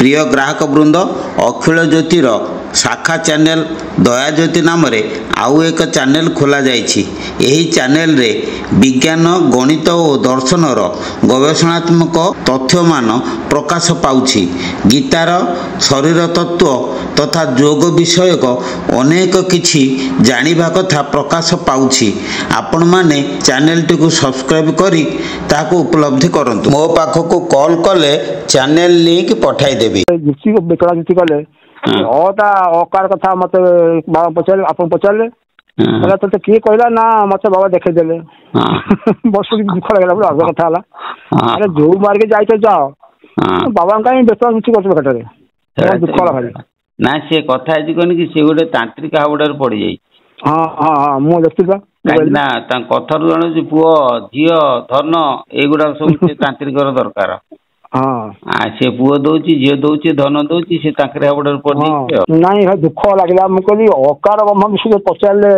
प्रिय ग्राहक वृंद अखिल ज्योतिर शाखा चैनल दया ज्योति नाम आउ एक चैनल खोल जाइए। चैनल रे विज्ञान गणित और दर्शनर गवेषणात्मक तथ्य मान प्रकाश पाउछि। गीतार शरीर तत्व तथा योग विषयक अनेक किछि जानिबा कथा प्रकाश पाउछि। आपण माने चैनल टी को सब्सक्राइब करी ताको उपलब्धि करंतु। मो पाखको कॉल कले चैनल लिंक पठाई देबी। अकार कथा मत बाबा पचारे आप पचारे तो किए कहला ना मत बाबा देखेदेले बस दुख लगे बोले अर्ध कथा अरे जो मार्गे जाए जाओ बाबा कहीं बेस किसी कटे दुख भाई ना सी कथा कौन कि सी गोटे तांत्रिक हावड़े पड़ जाए। हाँ हाँ हाँ मुझे देखी ना कथर जन पुओ झी धन युड़ा सब तांत्रिक दरकार। हाँ से पुओ दौची झील दौची धन दौची से हावड़े पड़ जाए। नहीं दुख लगे मुझे अकार ब्रह्म विषय पचारे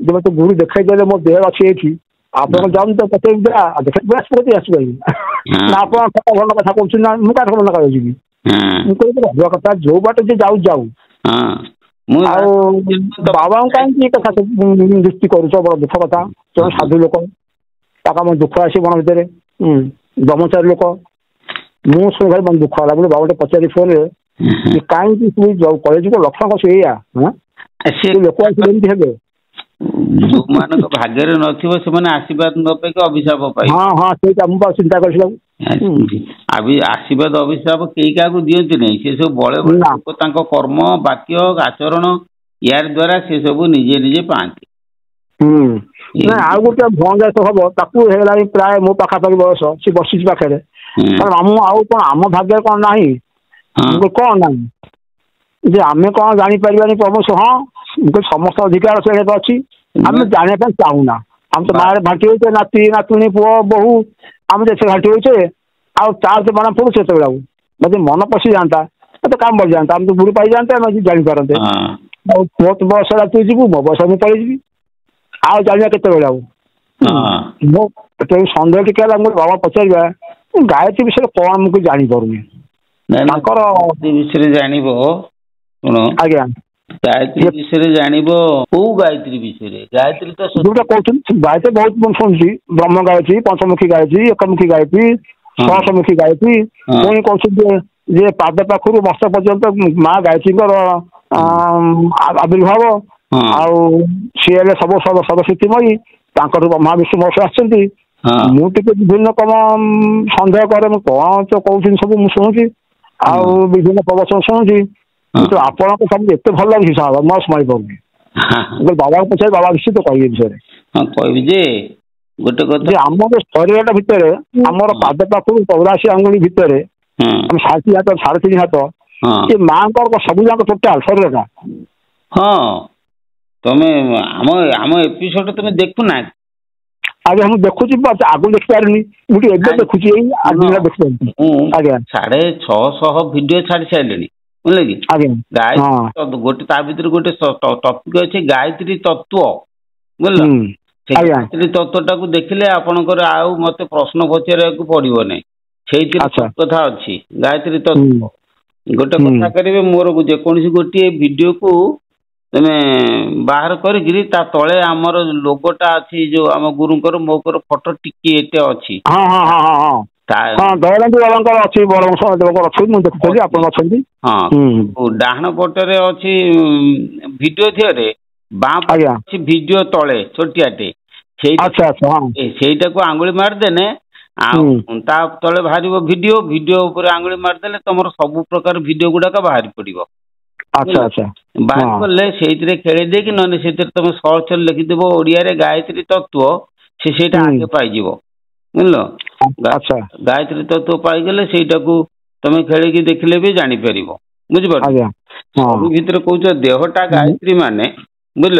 जब तो गुरु देखाई मो देह अच्छी ये आप जाऊँ तो पचार देखे आसपाई ना आप भल कथा कहना मुझे भल कह कथा जो बाट जे जाऊ जाऊ बाबा कहीं कथा दृष्टि कर बड़ दुख कथा जो साधु लोक दुख आस बन भितर ब्रह्मचारी लोक मुझे भाई मन दुख है बोले बाबा पचारि फोन कहीं कलेज को लक्षण कस लोक आसमती जो मान भाग्य नथिबो से माने आशीर्वाद न पे अभिशाप पाई। हाँ हाँ सेटा मु चिंता कर अभी आशीर्वाद अभिशाप कई क्या दियंती नहीं से सब बड़े बड़े लोक तांको कर्म वाक्य आचरण यार द्वारा से सब निजे निजे पाती। ना आ गोटे भंजा तो हम ताकू हेला प्राय मो पाखापाखि बयस सी बसी पाखे कारण आम भाग्य कौन ना कौन ना जे आमे कौन जापर प्रभु हाँ समस्त अधिकार से अच्छी आम जाना चाहूना हम तो बाहर भाटी होचे नाती नातुणी पुओ बहु आम जैसे घाटी होचे चार्ज बना पड़ू से मतलब मन पशि जाता तो काम बढ़ जाता हम तो बुढ़ी पाई जाते जापारते पुओ तो बस तू जीवु मो बस मुझे पलि आउ जाना के सन्देह टिके बाबा पचार गायत्री विषय कौन मुझे जापारे विषय जान आज्ञा गायत्री विषय जान गायत्री विषय गायत्री तो जोटा कहते गायत्री बहुत शुणुची ब्रह्म गायत्री पंचमुखी गायत्री एकमुखी गायत्री सहस्रमुखी गायत्री पुणी कहते पाद पाखर मस्त पर्यंत माँ गायत्री आविर्भाव सी सब सरस्वतीमयी ब्रह्मा विष्णु महेश आसती मुझे विभिन्न कम सन्देह कै कौन तो कहते सब मुझे शुणुची विभिन्न प्रवचन शुणुची तो आपन को सब एत भल लगे साहब मैं शुणी पाऊनी बाबा पचार बाबा निश्चित कह विषय गोटे आम शरीर भितर आमर पाद पाखु 84 आंगुली भितर सात हाथ 3.5 हाथ ये माँ सब जाक टोटाल शरीर हाँ तमे आम एपिसोड तुम देखुना आगे हम देखुची आगु देख पारे मुझे देखुची आज्ञा 650 वीडियो छाड़ी सारे बुझे कि गायत्री गोटे ता भीतर गोटे टॉपिक अच्छे गायत्री तत्व बुझल गायत्री तत्वटा को देखिले आपणकर आउ मत प्रश्न पचार पड़ो ना से कथा अच्छी गायत्री तत्व गोटे कथा करेंगे मोर जेकोसी गोटे वीडियो को तुम बाहर करी तले आमर लोगोटा अच्छी जो आम गुरुंकर मोकर फोटो टिके एटे अच्छी डाहाण पटे अच्छी भिडियो थियरे बाँ अच्छी भिडियो तले छोटियाटे को आंगुली मारदेने तले बाहर भिडियो भिडियो आंगुली मारदेले तुम सब प्रकार भिडियो गुड़ाक बाहर पड़ो। बाहर पड़े से खेल दे कि ना तुम सर्च लिखिदेव ओडिया गायत्री तत्व से आगे पाइज बुझल गायत्री तत्व पाईगले सेटा को तुम खेल देखिले भी जापर बुझिपार सब भितर कौच देहटा गायत्री माने बुझल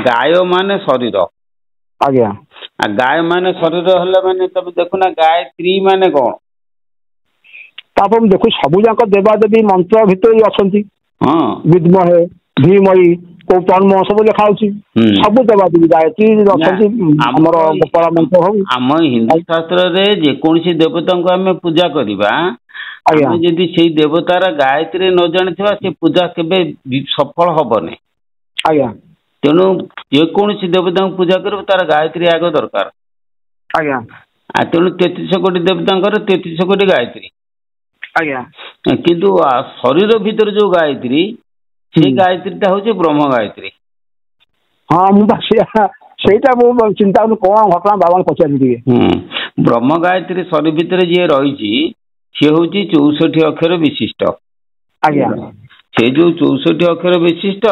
गाय माने शरीर आज्ञा गाय माने शरीर है माने तुम देखुना गायत्री माने कौन तापर देखु सब जाक देवादेवी मंत्र भितर अच्छा विद्महे धीमयी को तन्म सब लिखा सब देवादेवी गायत्री आम हिंदू शास्त्र रे जेकोसी देवता को आम पूजा करवा ଆଜ୍ଞା ଆମେ ଯଦି ସେଇ ଦେବତାର ଗାୟତ୍ରୀ ନ ଜାଣିଥିବା ସେ ପୂଜା କେବେ ସଫଳ ହବନି। ଆଜ୍ଞା ତେଣୁ ଯେକୌଣସି ଦେବତାଙ୍କୁ ପୂଜା କରିବ ତାର ଗାୟତ୍ରୀ ଆଗ ଦରକାର। ଆଜ୍ଞା ତେଣୁ 33 କୋଟି ଦେବତାଙ୍କର 33 କୋଟି ଗାୟତ୍ରୀ। ଆଜ୍ଞା କିନ୍ତୁ ଶରୀର ଭିତରେ ଯୋଉ ଗାୟତ୍ରୀ ସେ ଗାୟତ୍ରୀଟା ହଉଛି ବ୍ରହ୍ମ ଗାୟତ୍ରୀ। ହଁ ମୁଁ ସେଇଟା ମୁଁ ଚିନ୍ତା କରୁଛି କଣ ଘଟଣା ବାବାଙ୍କୁ ପଚାରିବି ଟିକେ। ବ୍ରହ୍ମ ଗାୟତ୍ରୀ ଶରୀର ଭିତରେ ଯିଏ ରହିଛି ସିଏ ହଉଛି 64 ଅକ୍ଷର ବିଶିଷ୍ଟ। ଆଜ୍ଞା ସେ ଯୋଉ 64 ଅକ୍ଷର ବିଶିଷ୍ଟ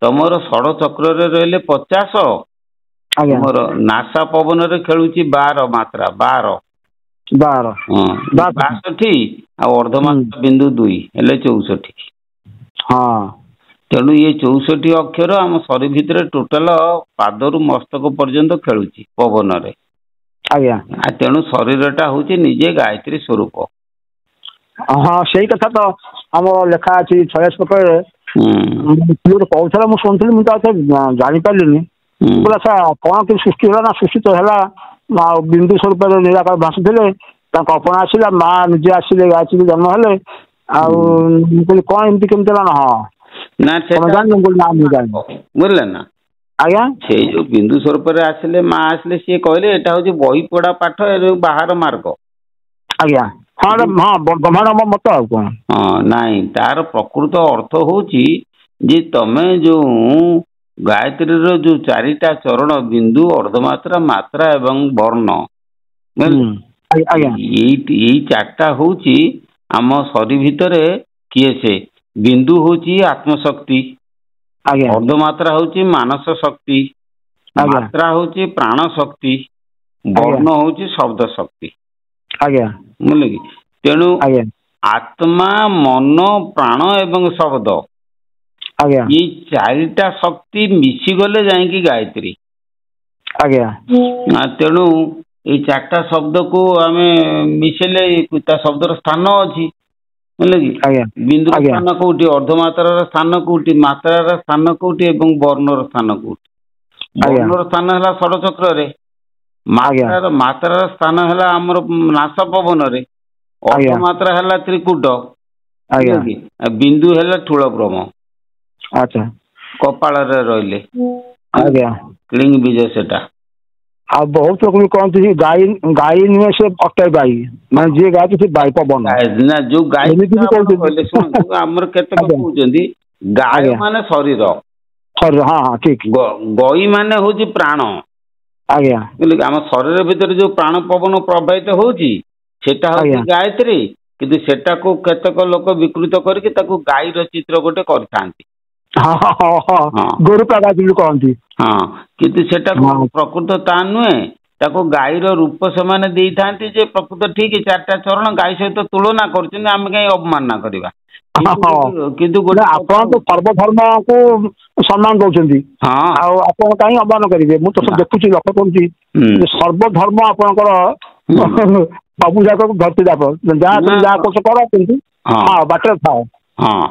ତମର ଷଡ଼ ଚକ୍ରରେ ରହିଲେ 50, ଆଜ୍ଞା ତମର ନାସା ପବନରେ ଖେଳୁଛି 12 ମାତ୍ରା 12 62 ଆଉ ଅର୍ଦ୍ଧମାତ୍ରା ବିନ୍ଦୁ 2 ହେଲେ 64। ହଁ ତେଣୁ ଇଏ 64 ଅକ୍ଷର ଆମ ଶରୀର ଭିତରେ ଟୋଟାଲ ପାଦରୁ ମସ୍ତକ ପର୍ଯ୍ୟନ୍ତ ଖେଳୁଛି ପବନରେ। ଆଜ୍ଞା ତେଣୁ ଶରୀରଟା ହଉଛି ନିଜେ ଗାୟତ୍ରୀ ସ୍ୱରୂପ। ହଁ ସେଇ କଥା ତ ଆମର ଲେଖା ଅଛି 46 ପକରେ କହୁଥିଲା ମୁଁ ଶୁଣିଥିଲି ମୁଁ ତ ଜାଣିପାରିଲିନି। ଆଚ୍ଛା କଣ କିଛି ସୃଷ୍ଟି ହେଲା ନା ସୃଷ୍ଟି ତ ହେଲା ବିନ୍ଦୁ ସ୍ୱରୂପରେ ନିରାକାର ଭାସୁଥିଲେ ତାଙ୍କ କଳ୍ପନା ଆସିଲା ମା ନିଜେ ଆସିଲେ ଗାୟତ୍ରୀ ଜନ୍ମ ହେଲେ ଆଉ ମୁଁ କହିଲି କଣ ଏମିତି କେମିତି ହେଲା ନା ହଁ ନା ବୁଝିଲେ ନା ଆଜ୍ଞା ସେଇ ଯୋଉ ବିନ୍ଦୁ ସ୍ୱରୂପରେ ଆସିଲେ ମା ଆସିଲେ ସିଏ କହିଲେ ଏଟା ହଉଛି ବହି ପଢା ପାଠ ଏ ବାହାର ମାର୍ଗ। ଆଜ୍ଞା ହଁ ହଁ ବ୍ରହ୍ମାଣ୍ଡ ମତ ଆଉ କଣ। ହଁ ନାଇଁ ତାର ପ୍ରକୃତ ଅର୍ଥ ହଉଛି ଯେ ତମେ ଯୋଉ ଗାୟତ୍ରୀର ଯୋଉ 4ଟା ଚରଣ ବିନ୍ଦୁ ଅର୍ଦ୍ଧମାତ୍ରା ମାତ୍ରା ଏବଂ ବର୍ଣ୍ଣ ଏଇ 4ଟା ହଉଛି ଆମ ଶରୀର ଭିତରେ କିଏ ସେ ବିନ୍ଦୁ ହଉଛି ଆତ୍ମଶକ୍ତି, ଅର୍ଦ୍ଧମାତ୍ରା ହଉଛି ମାନସ ଶକ୍ତି, ମାତ୍ରା ହଉଛି ପ୍ରାଣ ଶକ୍ତି, ବର୍ଣ୍ଣ ହଉଛି ଶବ୍ଦ ଶକ୍ତି। ବୁଝିଲେ କି? ତେଣୁ ଆତ୍ମା ମନ ପ୍ରାଣ ଏବଂ ଶବ୍ଦ ଏଇ 4ଟା ଶକ୍ତି ମିଶିଗଲେ ଯାଇକି ଗାୟତ୍ରୀ। ତେଣୁ ଏଇ 4ଟା ଶବ୍ଦକୁ ଆମେ ମିଶେଇଲେ ତା ଶବ୍ଦର ସ୍ଥାନ ଅଛି। ବୁଝିଲେ କି? ବିନ୍ଦୁର ସ୍ଥାନ କୋଉଠି, ଅର୍ଦ୍ଧମାତ୍ରାର ସ୍ଥାନ କୋଉଠି, ମାତ୍ରାର ସ୍ଥାନ କୋଉଠି ଏବଂ ବର୍ଣ୍ଣର ସ୍ଥାନ କୋଉଠି? ବର୍ଣ୍ଣର ସ୍ଥାନ ହେଲା ଷଡ଼ଚକ୍ରରେ, ମାତ୍ରାର ସ୍ଥାନ ହେଲା ଆମର ନାସ ପବନରେ, ଅର୍ଦ୍ଧମାତ୍ରା ହେଲା ତ୍ରିକୁଟ, ବିନ୍ଦୁ ହେଲା ଠୁଳ ବ୍ରହ୍ମ କପାଳରେ ରହିଲେ କ୍ଲିଙ୍ଗ ବୀଜ ସେଟା। ଆଉ ବହୁତ ଲୋକ ବି କହନ୍ତି ଗାଈ ନୁହେଁ ସେ ଅଟୟ ଗାଈ ମାନେ ଯିଏ ଗାଈ ସେ ବାଇ ପବନ ଯୋଉ ଗାଈ କହିଲେ ଶୁଣନ୍ତୁ ଆମର କେତେକ କହୁଛନ୍ତି ଗାୟ ମାନେ ଶରୀର, ହଁ ହଁ ଠିକ, ଗଈ ମାନେ ହଉଛି ପ୍ରାଣ। ଆଜ୍ଞା ଆମ ଶରୀର ଭିତରେ ଯୋଉ ପ୍ରାଣ ପବନ ପ୍ରବାହିତ ହଉଛି ସେଟା ହଉଛି ଗାୟତ୍ରୀ, କିନ୍ତୁ ସେଟାକୁ କେତେକ ଲୋକ ବିକୃତ କରିକି ତାକୁ ଗାଈର ଚିତ୍ର ଗୋଟେ କରିଥାନ୍ତି। ଗୋରୁପା ଗାଈ କହନ୍ତି। ହଁ କିନ୍ତୁ ସେଟାକୁ ପ୍ରକୃତ ତା ନୁହେଁ, ତାକୁ ଗାଈର ରୂପ ସେମାନେ ଦେଇଥାନ୍ତି ଯେ ପ୍ରକୃତ ଠିକ 4ଟା ଚରଣ ଗାଈ ସହିତ ତୁଳନା କରୁଛନ୍ତି, ଆମେ କାହିଁ ଅବମାନନା କରିବା। କିନ୍ତୁ ଗୋଟେ ଆପଣ ତ ସର୍ବଧର୍ମକୁ ସମ୍ମାନ ଦଉଛନ୍ତି ଆଉ ଆପଣ କାହିଁ ଅବମାନ କରିବେ? ମୁଁ ତ ଦେଖୁଛି ଲକ୍ଷ୍ୟ କରୁଛି ସର୍ବଧର୍ମ ଆପଣଙ୍କର ସବୁ ଯାକ ଧରତି ଯାକ ଯାହା তুমি ଯାହା କରୁଛ କର, କିନ୍ତୁ ହଁ ବାଟରେ ଥାଅ।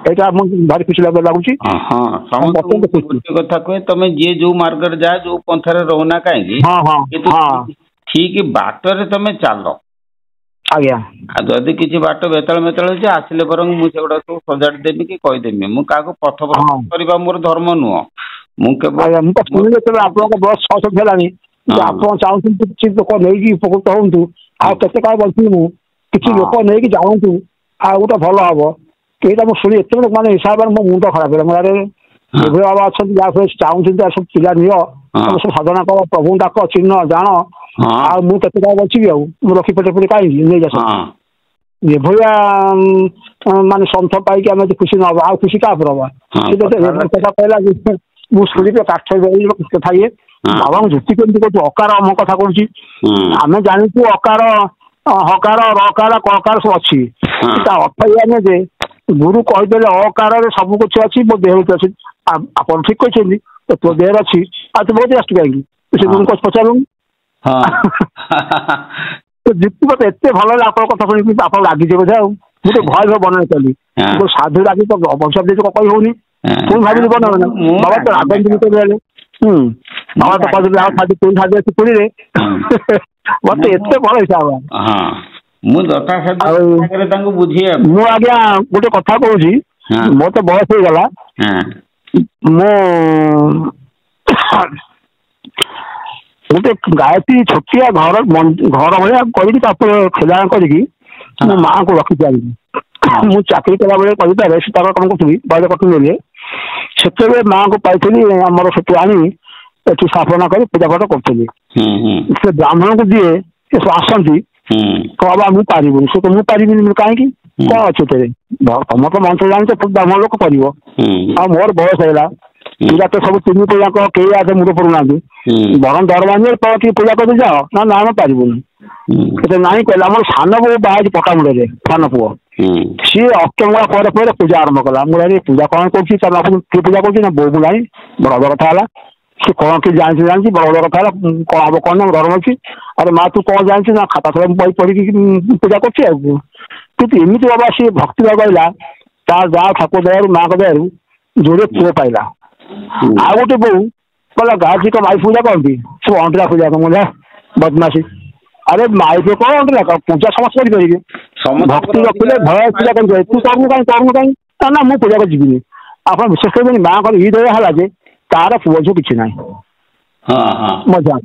ଏଇଟା ଆମକୁ ଭାରି ଖୁସି ଲାଗୁଛି। ଗୋଟେ କଥା କୁହେ, ତମେ ଯିଏ ଯୋଉ ମାର୍ଗରେ ଯା ଯୋଉ ପନ୍ଥାରେ ରହୁନା କାହିଁକି କିନ୍ତୁ ଠିକ ବାଟରେ ତମେ ଚାଲ। ଆଜ୍ଞା ଆଉ ଯଦି କିଛି ବାଟ ବେତାଳ ମେତାଳ ହେଇଛି ଆସିଲେ ବରଂ ମୁଁ ସେଗୁଡା ସବୁ ସଜାଡି ଦେବି କି କହିଦେବି। ମୁଁ କାହାକୁ ପଥପ୍ରଦର୍ଶନ କରିବା ମୋର ଧର୍ମ ନୁହଁ। ମୁଁ କେବଳ ମୁଁ ତ ଶୁଣିଲି ଯେତେବେଳେ ଆପଣଙ୍କ ବୟସ 66 ହେଲାଣି ଆପଣ ଚାହୁଁଛନ୍ତି କିଛି ଲୋକ ନେଇକି ଉପକୃତ ହୁଅନ୍ତୁ, ଆଉ କେତେ କାଳ ବଞ୍ଚିବି ମୁଁ, କିଛି ଲୋକ ନେଇକି ଯାଆନ୍ତୁ ଆଉ ଗୋଟେ ଭଲ ହବ। ଏଇଟା ମୁଁ ଶୁଣି ଏତେବେଳେ ମାନେ ହିସାବରେ ମୋ ମୁଣ୍ଡ ଖରାପ ହେଲା। ମୁଁ ଏଭଳି ବାବା ଅଛନ୍ତି ଯାହା ଚାହୁଁଛନ୍ତି ସବୁ ପିଲା ନିଅ ତମେ ସବୁ ସାଧନା କର, ପ୍ରଭୁଙ୍କୁ ଡାକ, ଚିହ୍ନ ଜାଣ, ଆଉ ମୁଁ କେତେ କାଳ ବଞ୍ଚିବି, ଆଉ ମୁଁ ରଖି ପେଟ ପଡି କାହିଁକି ନେଇଯାସ। ଏଭଳିଆ ମାନେ ସନ୍ଥ ପାଇକି ଆମେ ଖୁସି ନ ହବା ଆଉ ଖୁସି କାହା ହବା? କଥା କହିଲା ମୁଁ ଶୁଣିବି କାଠ କଥା ଇଏ ବାବାଙ୍କୁ ଯୁକ୍ତି କେମିତି କରୁଛୁ? ଅକାର ଆମ କଥା କହୁଛି, ଆମେ ଜାଣିଛୁ ଅକାର ହକାର ରକାର କକାର ସବୁ ଅଛି, ତା ଅର୍ଥ ଏଇଆ ନୁହେଁ ଯେ ଗୁରୁ କହିଦେଲେ ଅକାରରେ ସବୁ କିଛି ଅଛି, ମୋ ଦେହ ଭିତରେ ଅଛି। ଆପଣ ଠିକ କହିଛନ୍ତି ତୋ ଦେହରେ ଅଛି, ଆଉ ତୁ ବହୁତ ଆସୁଛୁ କାହିଁକି? ସେ ଗୁରୁଙ୍କୁ ପଚାରୁନି। ଯୁକ୍ତି ମତେ ଏତେ ଭଲ ଲାଗେ ଆପଣଙ୍କ କଥା ଶୁଣିକି, ଆପଣ ରାଗିଯିବେ ବୋଧେ। ଆଉ ମୁଁ ତ ଭୟ ବର୍ଣ୍ଣନା କଲି, ସାଧୁ ରାଗି ତ ବଂଶ ଦେଇ କହି ହଉନି, ପୁଣି ଭାବିଲି ବର୍ଣ୍ଣନା ବାବା ତ ରାଗନ୍ତୁନି କେବେ ହେଲେ। ବାବା ତ କହିଥିଲେ ଆଉ ପୁଣି ଭାବି ଅଛି ପୁରୀରେ, ମତେ ଏତେ ଭଲ ହିସାବ। ମୁଁ ଯଥାସାଧ୍ୟ ବୁଝିବା ମୁଁ ଆଜ୍ଞା ଗୋଟେ କଥା କହୁଛି ମୋର ତ ବୟସ ହେଇଗଲା ମୁଁ ଗୋଟେ ଗାୟତ୍ରୀ ଛୋଟିଆ ଘର ଭଳିଆ କରିକି ତାପରେ ଖେଳା କରିକି ମୋ ମାଆଙ୍କୁ ରଖିପାରିବି ମୁଁ ଚାକିରି କଲା ବେଳେ କହିପାରେ ସୀତାର କଣ କରୁଥିଲି ବୈଦ କରୁଥିଲି ସେତେବେଳେ ମାଆଙ୍କୁ ପାଇଥିଲି ଆମର ସେଠୁ ଆଣି ଏଠି ସ୍ଥାପନା କରି ପୂଜା ପାଠ କରୁଥିଲି ସେ ବ୍ରାହ୍ମଣଙ୍କୁ ଦିଏ ସେ ସବୁ ଆସନ୍ତି କହିବା ମୁଁ ପାରିବିନି ସେ ମୁଁ ପାରିବିନି କାହିଁକି କଣ ଅଛି ଏଥିରେ ତମର ତ ମନ୍ତ୍ର ଜାଣିଛ ବ୍ରାହ୍ମଣ ଲୋକ କରିବ ଆଉ ମୋର ବୟସ ହେଇଗଲା ପୂଜା ତ ସବୁ 3 ପୂଜାକ କେହି ଆଗେ ମୁଣ୍ଡ ପଡୁନାହାନ୍ତି ବରଂ ଦରମା ଟିକେ ପୂଜା କରି ଯାଅ ନା ନା ଆମେ ପାରିବୁନି ସେଟା ନାହିଁ କହିଲା ଆମର ସାନ ପୁଅ ବାହା ହେଇଛି ପଟାମୁଣ୍ଡରେ ସାନ ପୁଅ ସିଏ ଅଷ୍ଟମଙ୍ଗଳା ପରେ ପରେ ପୂଜା ଆରମ୍ଭ କଲା ମୁଁ ପୂଜା କଣ କରୁଛି ତା ବାପକୁ କିଏ ପୂଜା କରୁଛି ନା ବୋଉ ନାହିଁ ବଡ କଥା ହେଲା ସେ କଣ କିଏ ଜାଣିଛି ବଡ କଥା ହେଲା କଣ ହବ କଣ ନା ଧର୍ମ ଅଛି ଆରେ ମା ତୁ କଣ ଜାଣିଛୁ ନା ଖାତା ଖୋଲା ବହି ପଢିକି ପୂଜା କରୁଛି ଆଉ କିନ୍ତୁ ଏମିତି ବାବା ସିଏ ଭକ୍ତି ଲଗାଇଲା ତା ଯାହା ଠାକୁର ଦୟାରୁ ମାଙ୍କ ଦୟାରୁ ଯୋଡେ ପୁଅ ପାଇଲା ଆଉ ଗୋଟେ ବୋଉ କହିଲା ଗାୟତ୍ରୀ କଣ ମାଇ ପୂଜା କରନ୍ତି ସବୁ ଅଣ୍ଡିରା ପୂଜା କର ବଦମାସୀ ଆରେ ମାଇକ କଣ ଅଣ୍ଡିରା ପୂଜା ସମସ୍ତେ କରିପାରିବେ ଭକ୍ତି ରଖିଲେ ଭୟ ପୂଜା କରିପାରିବେ ତୁ କରୁନୁ କାହିଁ ନା ମୁଁ ପୂଜା କରି ଯିବିନି ଆପଣ ବିଶ୍ୱାସ କରିବେନି ମାଙ୍କର ଇ ଦୟା ହେଲା ଯେ ତାର ପୁଅ ଝିଅ କିଛି ନାହିଁ ମଜା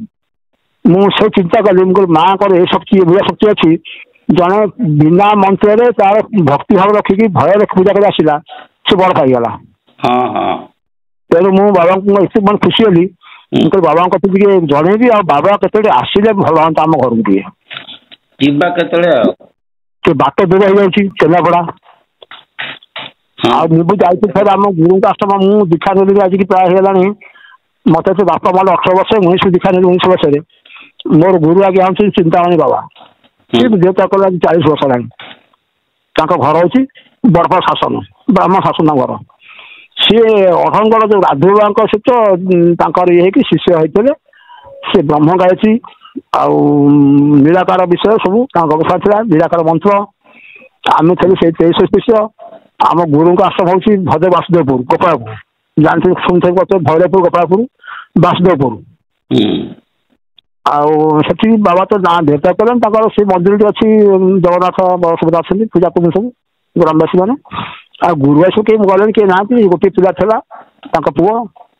ମୁଁ ସେ ଚିନ୍ତା କଲି ମୁଁ କହିଲି ମାଙ୍କର ଏ ଶକ୍ତି ଏଭଳିଆ ଶକ୍ତି ଅଛି ଜଣେ ବିନା ମନ୍ତ୍ରରେ ତାର ଭକ୍ତି ଭାବ ରଖିକି ଭୟ ରଖି ପୂଜା କରି ଆସିଲା ସେ ବଡ ପାଇଗଲା ତେଣୁ ମୁଁ ବାବାଙ୍କୁ ଏତେ ମାନେ ଖୁସି ହେଲି ମୁଁ କହିଲି ବାବାଙ୍କ କଥା ଟିକେ ଜଣେଇବି ଆଉ ବାବା କେତେବେଳେ ଆସିଲେ ଭଲ ହୁଅନ୍ତା ଆମ ଘରକୁ ଟିକେ ଯିବା କେତେବେଳେ ଆଉ ସେ ବାଟ ଦୂର ହେଇଯାଉଛି କେନ୍ଦ୍ରାପଡା ଆଉ ମୁଁ ବି ଯାଇଥିଲି ଥରେ ଆମ ଗୁରୁଙ୍କ ଆଶ୍ରମ ମୁଁ ଦୀକ୍ଷା ନେଲି ଆଜିକି ପ୍ରାୟ ହେଇଗଲାଣି ମତେ ତ ବାପା ମାର 18 ବର୍ଷ 19 ଦୀକ୍ଷା ନେଲି 19 ବର୍ଷରେ ମୋର ଗୁରୁ ଆଜ୍ଞା ହଉଛନ୍ତି ଚିନ୍ତାମଣି ବାବା ସିଏ ଦେହତ୍ୟାଗ କଲେ ଆଜି 40 ବର୍ଷ ହେଲାଣି ତାଙ୍କ ଘର ହଉଛି ବଡପା ଶାସନ ବ୍ରାହ୍ମଣ ଶାସନ ଘର ସିଏ ଅଢଙ୍ଗଳ ଯୋଉ ରାଧୁବାଙ୍କ ସହିତ ତାଙ୍କର ଇଏ ହେଇକି ଶିଷ୍ୟ ହେଇଥିଲେ ସେ ବ୍ରହ୍ମ ଗାୟତ୍ରୀ ଆଉ ନିରାକାର ବିଷୟ ସବୁ ତାଙ୍କ ଗବେଷଣା ଥିଲା ନିରାକାର ମନ୍ତ୍ର ଆମେ ଥିଲୁ ସେଇ 23 ଶିଷ୍ୟ ଆମ ଗୁରୁଙ୍କ ଆଶ୍ରମ ହଉଛି ଭଦ୍ର ବାସୁଦେବପୁର ଗୋପାଳପୁର ଜାଣିଥିବେ ଶୁଣିଥିବେ ଭୈରବପୁର ଗୋପାଳପୁର ବାସୁଦେବପୁର ଆଉ ସେଠି ବାବା ତ ନା ଦେହତ୍ୟାଗ କଲେଣି ତାଙ୍କର ସେଇ ମନ୍ଦିରଟି ଅଛି ଜଗନ୍ନାଥ ସୁଭଦ୍ରା ଅଛନ୍ତି ପୂଜା କରୁଛନ୍ତି ସବୁ ଗ୍ରାମବାସୀ ମାନେ ଆଉ ଗୁରୁ ସବୁ କେହି ଗଲେଣି କେହି ନାହାନ୍ତି ଗୋଟିଏ ପିଲା ଥିଲା ତାଙ୍କ ପୁଅ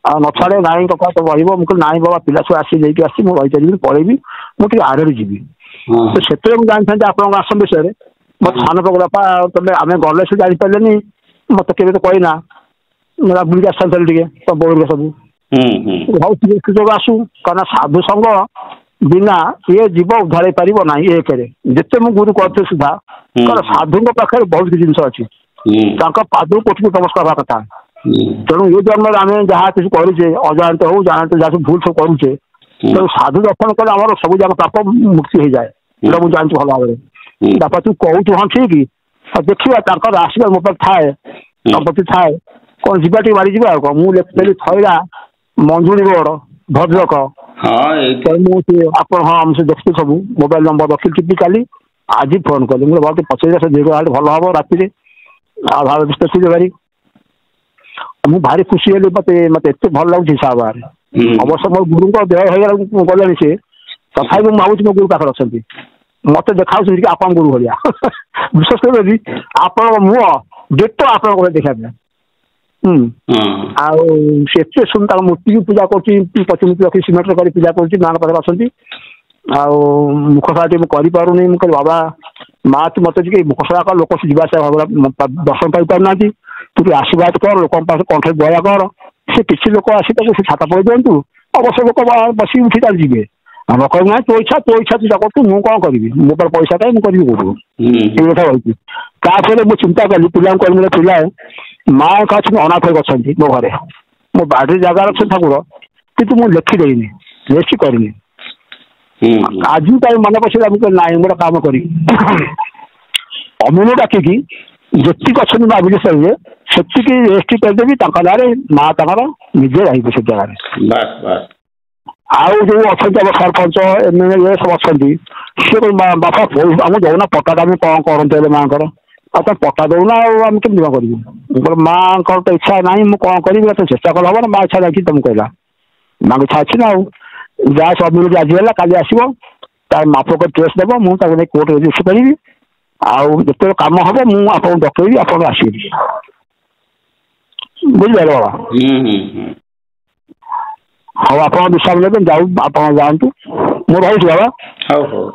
ଆଉ ନଛାଡେ ନାଇଁ କକା ତ ରହିବ ମୁଁ କହିଲି ନାଇଁ ବାବା ପିଲା ସବୁ ଆସି ନେଇକି ଆସିଛି ମୁଁ ରହିପାରିବିନି ପଳେଇବି ମୁଁ ଟିକେ ଆଡରେ ଯିବି ତ ସେତେବେଳେ ମୁଁ ଜାଣିଥାନ୍ତି ଆପଣଙ୍କ ଆଶ୍ରମ ବିଷୟରେ ମତେ ସାନ ବାପା ତମେ ଆମେ ଗଲେ ସେ ଜାଣିପାରିଲେନି ମତେ କେବେ ତ କହିନା ବୁଲିକି ଆସିଥାନ୍ତି ଟିକେ ତ ବୋଉର ସବୁ ହଉ ସୁଯୋଗ ଆସୁ କାରଣ ସାଧୁ ସଂଘ ବିନା ଇଏ ଜୀବ ଉଦ୍ଧାର ହେଇପାରିବ ନାହିଁ ଏକରେ ଯେତେ ମୁଁ ଗୁରୁ କରିଥିଲି ସୁଦ୍ଧା କାରଣ ସାଧୁଙ୍କ ପାଖରେ ବହୁତ କିଛି ଜିନିଷ ଅଛି ତାଙ୍କ ପାଦକୁ କୋଟିକୁ ନମସ୍କାର ହେବା କଥା ତେଣୁ ଏ ଜନ୍ମରେ ଆମେ ଯାହା କିଛି କରୁଛେ ଅଜାଣତ ହଉ ଜାଣତେ ଯାହା ସବୁ ଭୁଲ ସବୁ କରୁଛେ ତେଣୁ ସାଧୁ ଦର୍ଶନ କଲେ ଆମର ସବୁ ଯାକ ପାପ ମୁକ୍ତି ହେଇଯାଏ ଏଇଟା ମୁଁ ଜାଣିଛି ଭଲ ଭାବରେ ବାପା ତୁ କହୁଛୁ ହଁ ଠିକ ଦେଖିବା ତାଙ୍କର ଆଶୀର୍ବାଦ ମୋ ପାଖରେ ଥାଏ ସମ୍ପତ୍ତି ଥାଏ କଣ ଯିବା ଟିକେ ବାড়ি ଯିବା ଆଉ କଣ ମୁଁ ଲେଖିଥିଲି ଥଇରା ମଞ୍ଜୁଳି ରୋଡ ଭଦ୍ରକ ମୁଁ ସେ ଆପଣ ହଁ ମୁଁ ସେ ଦେଖିଥିଲି ସବୁ ମୋବାଇଲ ନମ୍ବର ରଖିଲି ଟିପି କାଲି ଆଜି ଫୋନ କଲି ମୁଁ ବହୁତ ପଚାରିବା ସେ ଦୀର୍ଘ ଭଲ ହବ ରାତିରେ ଆଉ ଭାବ ଦେଖୁଛି ଭାରି ମୁଁ ଭାରି ଖୁସି ହେଲି ମତେ ଏତେ ଭଲ ଲାଗୁଛି ସାବାରେ ଅବଶ୍ୟ ମୋ ଗୁରୁଙ୍କ ଦେହ ହେଇଗଲା ଗଲେଣି ସେ ତଥାପି ମୁଁ ଭାବୁଛି ମୋ ଗୁରୁ ପାଖରେ ଅଛନ୍ତି ମତେ ଦେଖାଉଛନ୍ତି କି ଆପଣଙ୍କ ଗୁରୁ ଭଳିଆ ବିଶ୍ୱାସ କରିବେନି ଆପଣଙ୍କ ମୁହଁ ଡେଟୋ ଆପଣଙ୍କ ଭଳିଆ ଦେଖିବା ପାଇଁ ଆଉ ସେ ଏତେ ସୁନ୍ଦର ତାଙ୍କ ମୂର୍ତ୍ତିକୁ ପୂଜା କରୁଛି ପ୍ରତିମୂର୍ତ୍ତି ରଖି ସିମେଣ୍ଟରେ କରି ପୂଜା କରୁଛି ମାଙ୍କ ପାଖରେ ଅଛନ୍ତି ଆଉ ମୁଖସା ଟିକେ ମୁଁ କରିପାରୁନି ମୁଁ କହିଲି ବାବା ମା ତୁ ମତେ ଟିକେ ମୁଖସା କର ଲୋକ ଯିବା ଆସିବା ଦର୍ଶନ ପାଇପାରୁନାହାନ୍ତି ତୁ ଟିକେ ଆଶୀର୍ବାଦ କର ଲୋକଙ୍କ ପାଖରେ କଣ୍ଠରେ ଦୟା କର ସେ କିଛି ଲୋକ ଆସି ତାକୁ ସେ ଛାତ ପଳେଇ ଦିଅନ୍ତୁ ଅବଶ୍ୟ ଲୋକ ବସିକି ଉଠି ଚାଲି ଯିବେ ଆମ କହିବୁ ନାହିଁ ତୋ ଇଚ୍ଛା ତୁ ଯା କରୁଛୁ ମୁଁ କଣ କରିବି ମୋ ପାଖରେ ପଇସା କାହିଁ ମୁଁ କରିବି କୋଉଠୁ ଏଇ କଥା ରହିଛି ତାପରେ ମୁଁ ଚିନ୍ତା କଲି ପିଲାଙ୍କୁ କହିଲି ପିଲା ମାଙ୍କ ଅଛନ୍ତି ଅନାଥ ଅଛନ୍ତି ମୋ ଘରେ ମୋ ବାଡିରେ ଜାଗା ଅଛନ୍ତି ଠାକୁର କିନ୍ତୁ ମୁଁ ଲେଖିଦେଇନି ରେଜିଷ୍ଟ୍ରି କରିନି ଆଜି ତାର ମନେ ପଶିଲା ମୁଁ କହିଲି ନାଇଁ ଗୋଟେ କାମ କରିବି ଅମିନ ଡାକିକି ଯେତିକି ଅଛନ୍ତି ମା ବିଦେଶରେ ସେତିକି ରେଜିଷ୍ଟ୍ରି କରିଦେବି ତାଙ୍କ ନାଁରେ ମା ତାଙ୍କର ନିଜେ ରହିବେ ସେ ଜାଗାରେ ଆଉ ଯୋଉ ଅଛନ୍ତି ଆମ ସରପଞ୍ଚ ଏମଏଲଏ ସବୁ ଅଛନ୍ତି ସିଏ ବାପା ଆମକୁ ଦଉନା ପଟାଟା ଆମେ କଣ କରନ୍ତୁ ହେଲେ ମାଙ୍କର ଆଉ ତମେ ପଟା ଦଉନା ଆଉ ଆମେ କେମିତି କଣ କରିବୁ ମୁଁ କହିଲି ମାଙ୍କର ତ ଇଚ୍ଛା ନାହିଁ ମୁଁ କଣ କରିବି ତ ଚେଷ୍ଟା କଲେ ହବ ନା ମା ଇଚ୍ଛା ନାହିଁ ତମକୁ କହିଲା ମାଙ୍କ ଇଚ୍ଛା ଅଛି ନା ଆଉ ଯାହା ସବୁ ଆଜି ହେଲା କାଲି ଆସିବ ତାର ମାପ କରି ଟେଷ୍ଟ ଦେବ ମୁଁ ତାକୁ ନେଇ କୋର୍ଟ ରେଜିଷ୍ଟ୍ରି କରିବି ଆଉ ଯେତେବେଳେ କାମ ହବ ମୁଁ ଆପଣଙ୍କୁ ଡକେଇବି, ଆପଣ ଆସିବେ। ବୁଝିପାରିଲେ ବାବା? ହଉ ଆପଣ ବିଶ୍ରାମ ନେବେ, ଆପଣ ଯାଆନ୍ତୁ, ମୁଁ ରହୁଛି ବାବା। ହଉ ହଉ।